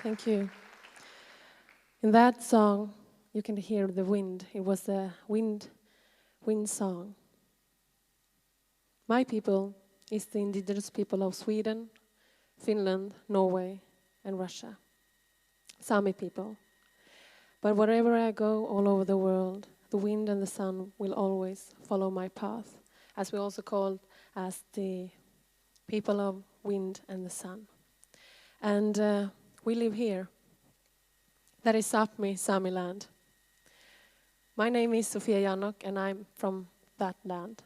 Thank you. In that song, you can hear the wind. It was a wind song. My people is the indigenous people of Sweden, Finland, Norway, and Russia. Sami people. But wherever I go all over the world, the wind and the sun will always follow my path, as we also called as the people of wind and the sun. And we live here. That is Sápmi, Sami land. My name is Sofia Jannok, and I'm from that land.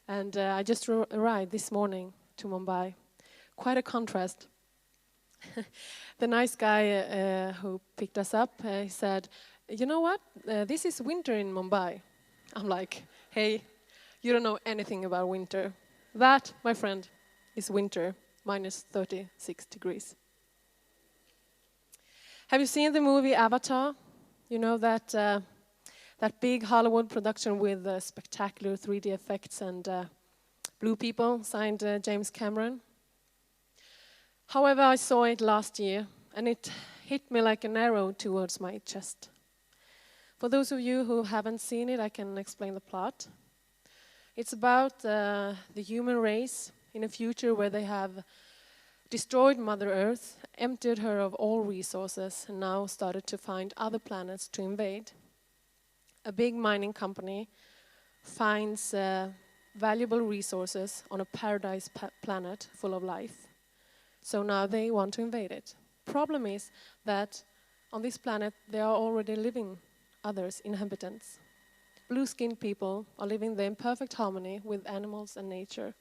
And I just arrived this morning to Mumbai. Quite a contrast. The nice guy who picked us up, he said, "You know what? This is winter in Mumbai." I'm like, "Hey, you don't know anything about winter. That, my friend, is winter, minus 36 degrees." Have you seen the movie Avatar? You know that that big Hollywood production with spectacular 3D effects and blue people, signed James Cameron. However, I saw it last year, and it hit me like an arrow towards my chest. For those of you who haven't seen it, I can explain the plot. It's about the human race in a future where they have destroyed Mother Earth, emptied her of all resources, and now started to find other planets to invade. A big mining company finds valuable resources on a paradise planet full of life. So now they want to invade it. Problem is that on this planet there are already living others, inhabitants. Blue-skinned people are living there in perfect harmony with animals and nature.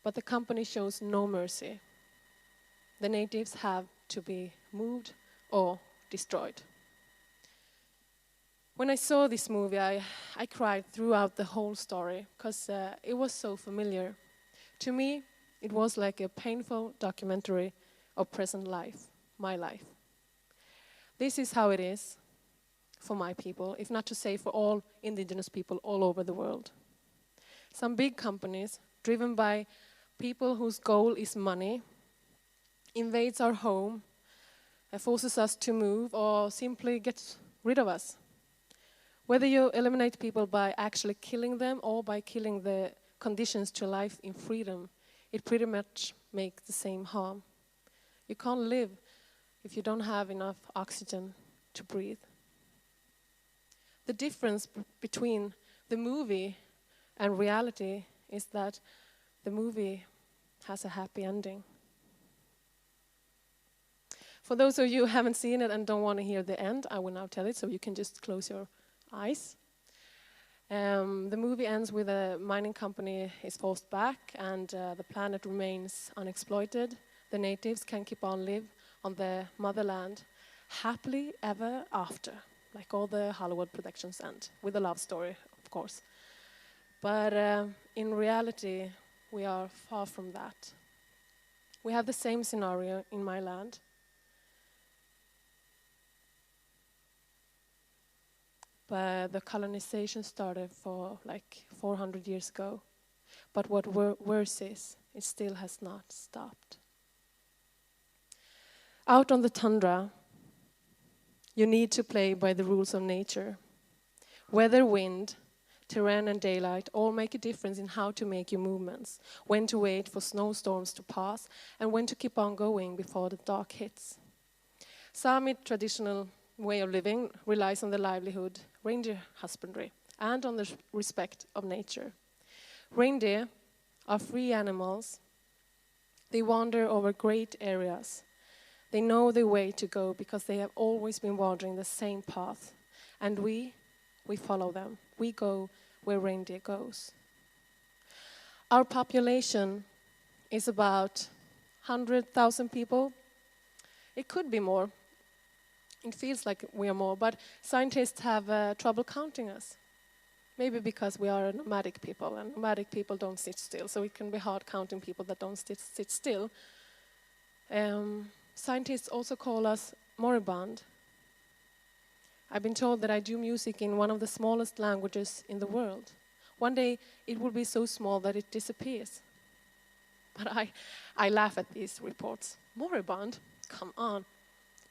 But the company shows no mercy. The natives have to be moved or destroyed. When I saw this movie, I cried throughout the whole story because it was so familiar. To me, it was like a painful documentary of present life, my life. This is how it is for my people, if not to say for all indigenous people all over the world. Some big companies, driven by people whose goal is money, invades our home, forces us to move, or simply gets rid of us. Whether you eliminate people by actually killing them or by killing the conditions to life in freedom, it pretty much makes the same harm. You can't live if you don't have enough oxygen to breathe. The difference between the movie and reality is that the movie has a happy ending. For those of you who haven't seen it and don't want to hear the end, I will now tell it, so you can just close your eyes. The movie ends with a mining company is forced back, and the planet remains unexploited. The natives can keep on live on their motherland happily ever after, like all the Hollywood productions end, with a love story, of course. But in reality, we are far from that. We have the same scenario in my land. But the colonization started for like 400 years ago. But what worse is, it still has not stopped. Out on the tundra, you need to play by the rules of nature. Weather, wind, terrain and daylight all make a difference in how to make your movements, when to wait for snowstorms to pass, and when to keep on going before the dark hits. Sami traditional way of living relies on the livelihood, reindeer husbandry, and on the respect of nature. Reindeer are free animals. They wander over great areas. They know the way to go because they have always been wandering the same path. And we follow them. We go where reindeer goes. Our population is about 100,000 people. It could be more. It feels like we are more, but scientists have trouble counting us. Maybe because we are nomadic people, and nomadic people don't sit still, so it can be hard counting people that don't sit still. Scientists also call us moribund. I've been told that I do music in one of the smallest languages in the world. One day it will be so small that it disappears. But I laugh at these reports. Moribund? Come on.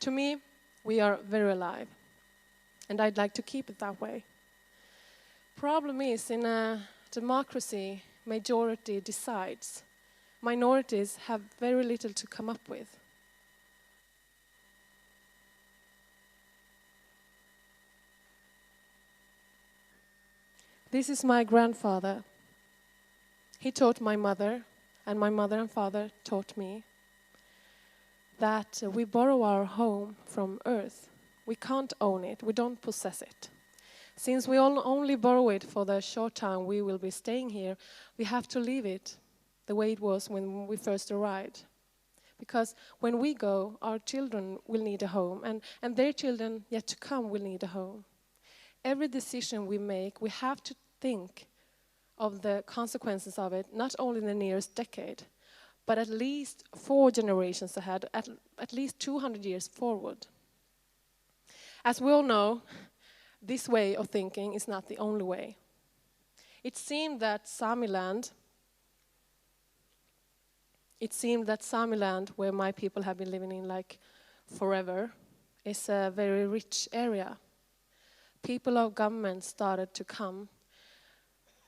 To me, we are very alive. And I'd like to keep it that way. Problem is, in a democracy, majority decides. Minorities have very little to come up with. This is my grandfather. He taught my mother, and my mother and father taught me, that we borrow our home from earth. We can't own it, we don't possess it. Since we only borrow it for the short time we will be staying here, we have to leave it the way it was when we first arrived. Because when we go, our children will need a home, and their children yet to come will need a home. Every decision we make, we have to think of the consequences of it, not only in the nearest decade, but at least 4 generations ahead, at least 200 years forward. As we all know, this way of thinking is not the only way. It seemed that Samiland, where my people have been living in like forever, is a very rich area. People of government started to come.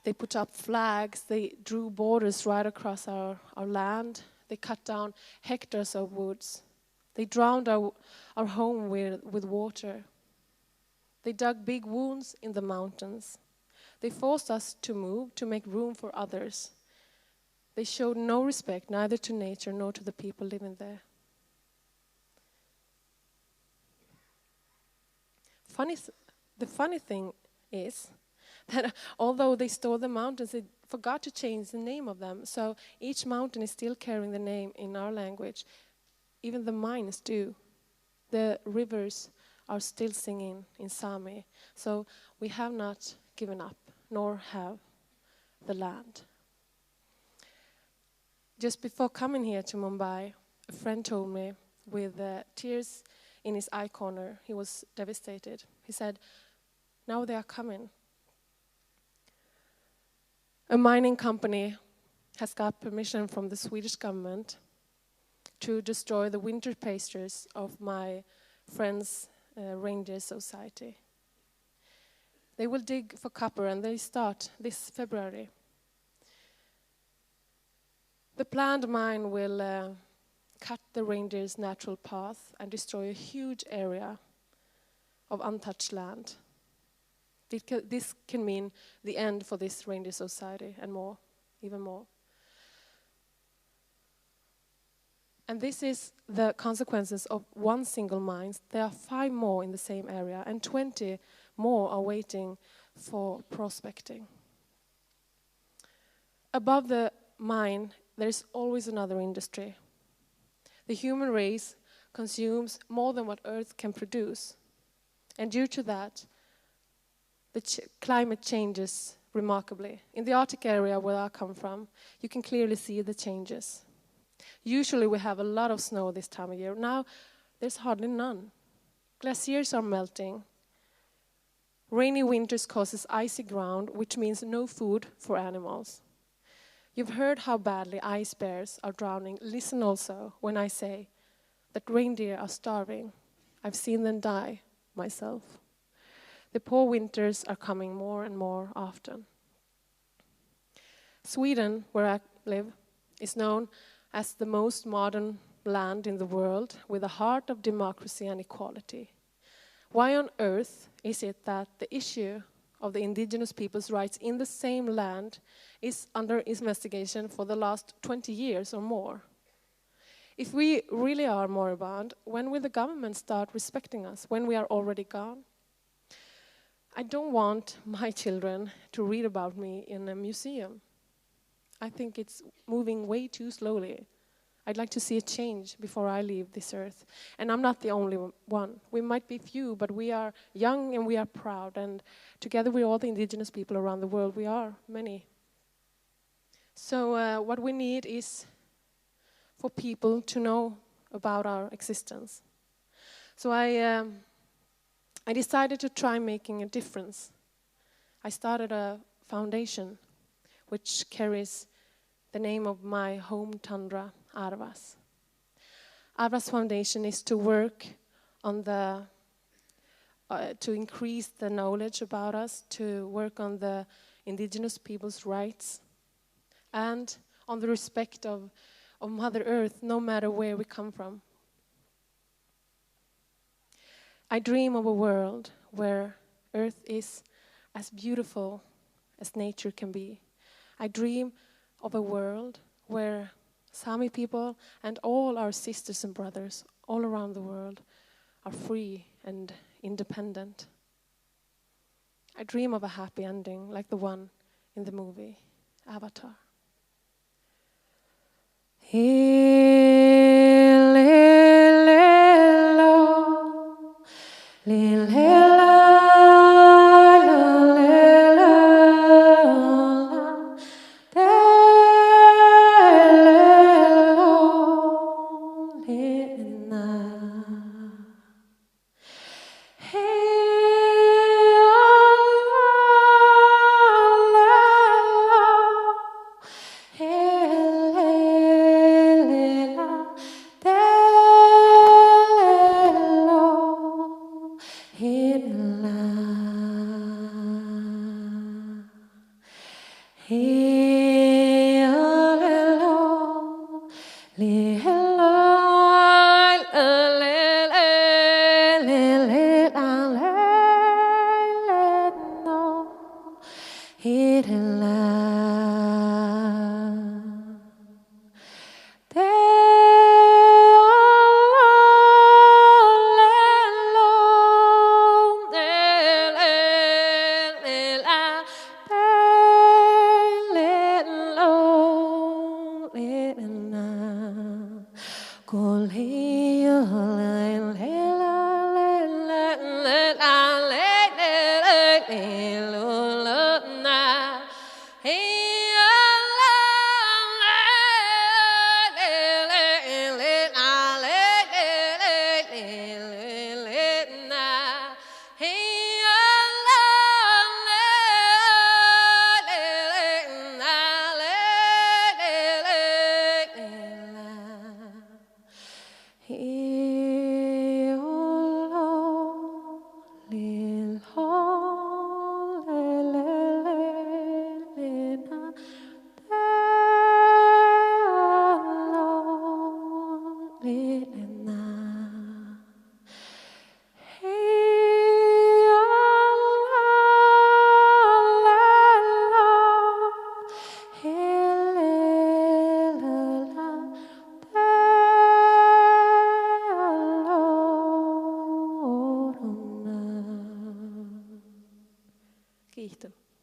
They put up flags, they drew borders right across our land. They cut down hectares of woods. They drowned our home with water. They dug big wounds in the mountains. They forced us to move, to make room for others. They showed no respect, neither to nature nor to the people living there. The funny thing is that although they stole the mountains, they forgot to change the name of them. So each mountain is still carrying the name in our language. Even the mines do. The rivers are still singing in Sami. So we have not given up, nor have the land. Just before coming here to Mumbai, a friend told me with tears in his eye corner, he was devastated. He said, now they are coming. A mining company has got permission from the Swedish government to destroy the winter pastures of my friend's reindeer society. They will dig for copper and they start this February. The planned mine will cut the reindeer's natural path and destroy a huge area of untouched land. This can mean the end for this reindeer society and more, even more. And this is the consequences of one single mine. There are 5 more in the same area, and 20 more are waiting for prospecting. Above the mine, there is always another industry. The human race consumes more than what Earth can produce. And due to that, the climate changes remarkably. In the Arctic area where I come from, you can clearly see the changes. Usually we have a lot of snow this time of year. Now there's hardly none. Glaciers are melting. Rainy winters causes icy ground, which means no food for animals. You've heard how badly ice bears are drowning. Listen also when I say that reindeer are starving. I've seen them die myself. The poor winters are coming more and more often. Sweden, where I live, is known as the most modern land in the world with a heart of democracy and equality. Why on earth is it that the issue of the indigenous people's rights in the same land is under investigation for the last 20 years or more? If we really are moribund, when will the government start respecting us, when we are already gone? I don't want my children to read about me in a museum. I think it's moving way too slowly. I'd like to see a change before I leave this earth. And I'm not the only one. We might be few, but we are young and we are proud. And together with all the indigenous people around the world, we are many. So what we need is for people to know about our existence. So I decided to try making a difference. I started a foundation which carries the name of my home tundra, Arvas. Arvas Foundation is to work on to increase the knowledge about us, to work on the indigenous people's rights, and on the respect of Mother Earth, no matter where we come from. I dream of a world where Earth is as beautiful as nature can be. I dream of a world where Sami people and all our sisters and brothers all around the world are free and independent. I dream of a happy ending like the one in the movie Avatar.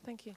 Thank you.